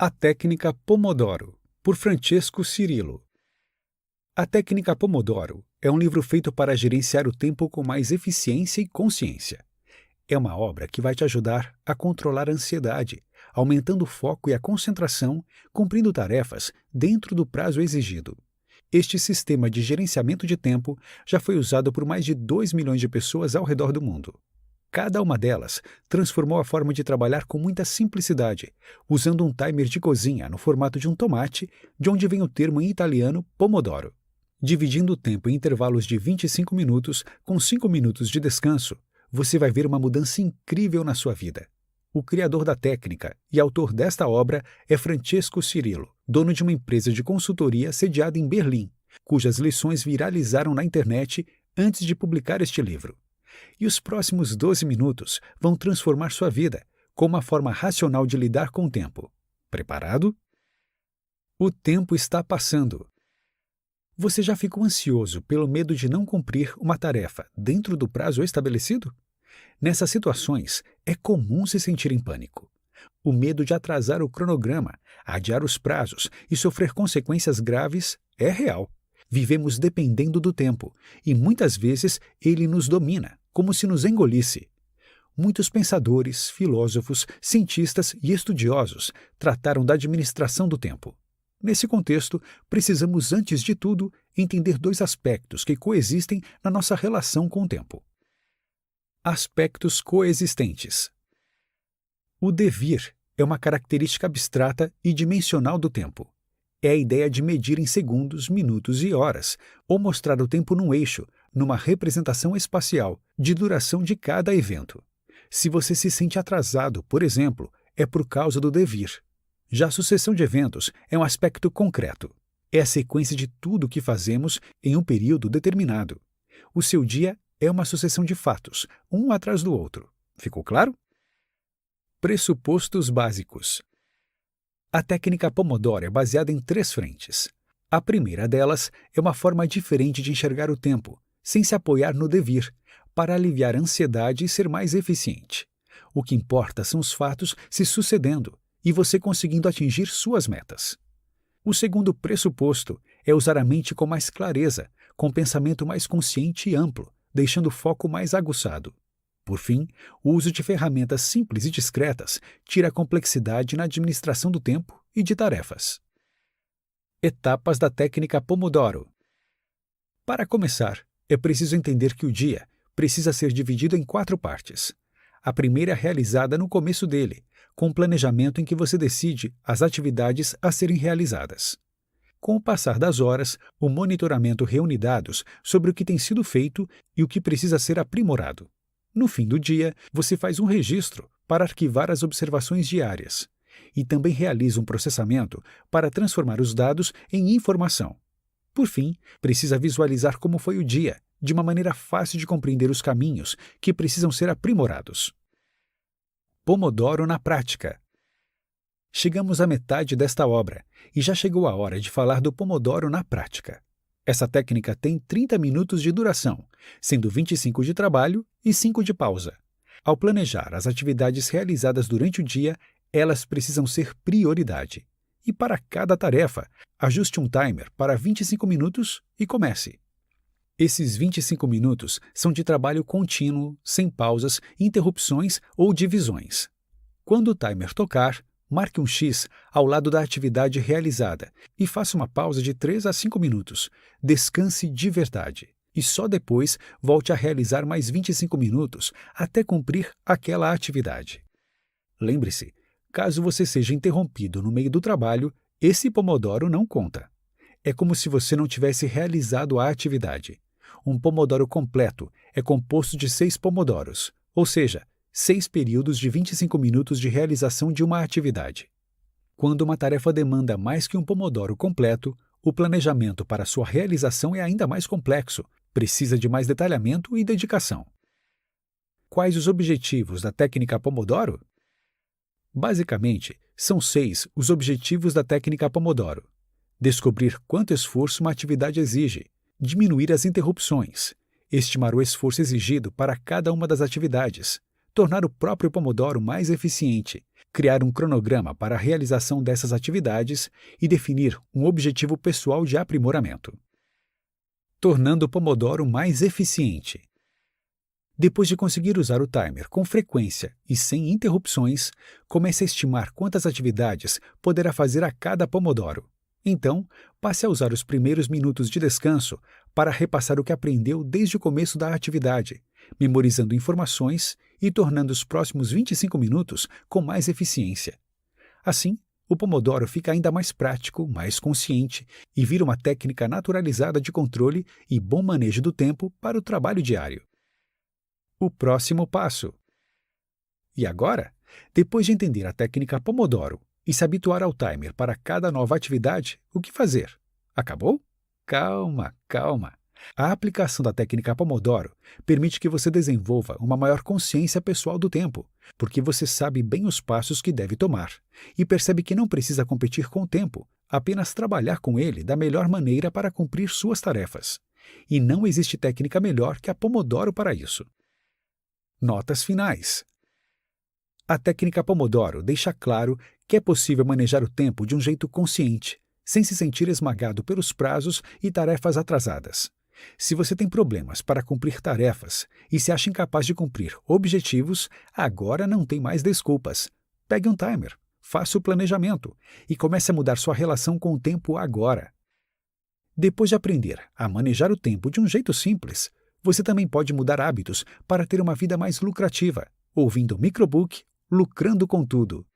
A técnica Pomodoro, por Francesco Cirillo. A técnica Pomodoro é um livro feito para gerenciar o tempo com mais eficiência e consciência. É uma obra que vai te ajudar a controlar a ansiedade, aumentando o foco e a concentração, cumprindo tarefas dentro do prazo exigido. Este sistema de gerenciamento de tempo já foi usado por mais de 2 milhões de pessoas ao redor do mundo. Cada uma delas transformou a forma de trabalhar com muita simplicidade, usando um timer de cozinha no formato de um tomate, de onde vem o termo em italiano Pomodoro. Dividindo o tempo em intervalos de 25 minutos, com 5 minutos de descanso, você vai ver uma mudança incrível na sua vida. O criador da técnica e autor desta obra é Francesco Cirillo, dono de uma empresa de consultoria sediada em Berlim, cujas lições viralizaram na internet antes de publicar este livro. E os próximos 12 minutos vão transformar sua vida com uma forma racional de lidar com o tempo. Preparado? O tempo está passando. Você já ficou ansioso pelo medo de não cumprir uma tarefa dentro do prazo estabelecido? Nessas situações, é comum se sentir em pânico. O medo de atrasar o cronograma, adiar os prazos e sofrer consequências graves é real. Vivemos dependendo do tempo, e muitas vezes ele nos domina, como se nos engolisse. Muitos pensadores, filósofos, cientistas e estudiosos trataram da administração do tempo. Nesse contexto, precisamos, antes de tudo, entender dois aspectos que coexistem na nossa relação com o tempo. Aspectos coexistentes. O devir é uma característica abstrata e dimensional do tempo. É a ideia de medir em segundos, minutos e horas, ou mostrar o tempo num eixo, numa representação espacial, de duração de cada evento. Se você se sente atrasado, por exemplo, é por causa do devir. Já a sucessão de eventos é um aspecto concreto. É a sequência de tudo o que fazemos em um período determinado. O seu dia é uma sucessão de fatos, um atrás do outro. Ficou claro? Pressupostos básicos. A técnica Pomodoro é baseada em 3 frentes. A primeira delas é uma forma diferente de enxergar o tempo, sem se apoiar no devir, para aliviar a ansiedade e ser mais eficiente. O que importa são os fatos se sucedendo e você conseguindo atingir suas metas. O segundo pressuposto é usar a mente com mais clareza, com pensamento mais consciente e amplo, deixando o foco mais aguçado. Por fim, o uso de ferramentas simples e discretas tira a complexidade na administração do tempo e de tarefas. Etapas da técnica Pomodoro. Para começar, é preciso entender que o dia precisa ser dividido em 4 partes. A primeira é realizada no começo dele, com um planejamento em que você decide as atividades a serem realizadas. Com o passar das horas, o monitoramento reúne dados sobre o que tem sido feito e o que precisa ser aprimorado. No fim do dia, você faz um registro para arquivar as observações diárias e também realiza um processamento para transformar os dados em informação. Por fim, precisa visualizar como foi o dia, de uma maneira fácil de compreender os caminhos que precisam ser aprimorados. Pomodoro na prática. Chegamos à metade desta obra e já chegou a hora de falar do Pomodoro na prática. Essa técnica tem 30 minutos de duração, sendo 25 de trabalho e 5 de pausa. Ao planejar as atividades realizadas durante o dia, elas precisam ser prioridade. E para cada tarefa, ajuste um timer para 25 minutos e comece. Esses 25 minutos são de trabalho contínuo, sem pausas, interrupções ou divisões. Quando o timer tocar, marque um X ao lado da atividade realizada e faça uma pausa de 3 a 5 minutos. Descanse de verdade. E só depois volte a realizar mais 25 minutos até cumprir aquela atividade. Lembre-se, caso você seja interrompido no meio do trabalho, esse Pomodoro não conta. É como se você não tivesse realizado a atividade. Um Pomodoro completo é composto de 6 Pomodoros, ou seja, 6 períodos de 25 minutos de realização de uma atividade. Quando uma tarefa demanda mais que um Pomodoro completo, o planejamento para sua realização é ainda mais complexo, precisa de mais detalhamento e dedicação. Quais os objetivos da técnica Pomodoro? Basicamente, são 6 os objetivos da técnica Pomodoro. Descobrir quanto esforço uma atividade exige, diminuir as interrupções, estimar o esforço exigido para cada uma das atividades, tornar o próprio Pomodoro mais eficiente, criar um cronograma para a realização dessas atividades e definir um objetivo pessoal de aprimoramento. Tornando o Pomodoro mais eficiente. Depois de conseguir usar o timer com frequência e sem interrupções, comece a estimar quantas atividades poderá fazer a cada Pomodoro. Então, passe a usar os primeiros minutos de descanso para repassar o que aprendeu desde o começo da atividade, memorizando informações e tornando os próximos 25 minutos com mais eficiência. Assim, o Pomodoro fica ainda mais prático, mais consciente e vira uma técnica naturalizada de controle e bom manejo do tempo para o trabalho diário. O próximo passo. E agora, depois de entender a técnica Pomodoro e se habituar ao timer para cada nova atividade, o que fazer? Acabou? Calma, calma. A aplicação da técnica Pomodoro permite que você desenvolva uma maior consciência pessoal do tempo, porque você sabe bem os passos que deve tomar e percebe que não precisa competir com o tempo, apenas trabalhar com ele da melhor maneira para cumprir suas tarefas. E não existe técnica melhor que a Pomodoro para isso. Notas finais. A técnica Pomodoro deixa claro que é possível manejar o tempo de um jeito consciente, sem se sentir esmagado pelos prazos e tarefas atrasadas. Se você tem problemas para cumprir tarefas e se acha incapaz de cumprir objetivos, agora não tem mais desculpas. Pegue um timer, faça o planejamento e comece a mudar sua relação com o tempo agora. Depois de aprender a manejar o tempo de um jeito simples, você também pode mudar hábitos para ter uma vida mais lucrativa, ouvindo o Microbook Lucrando com Tudo.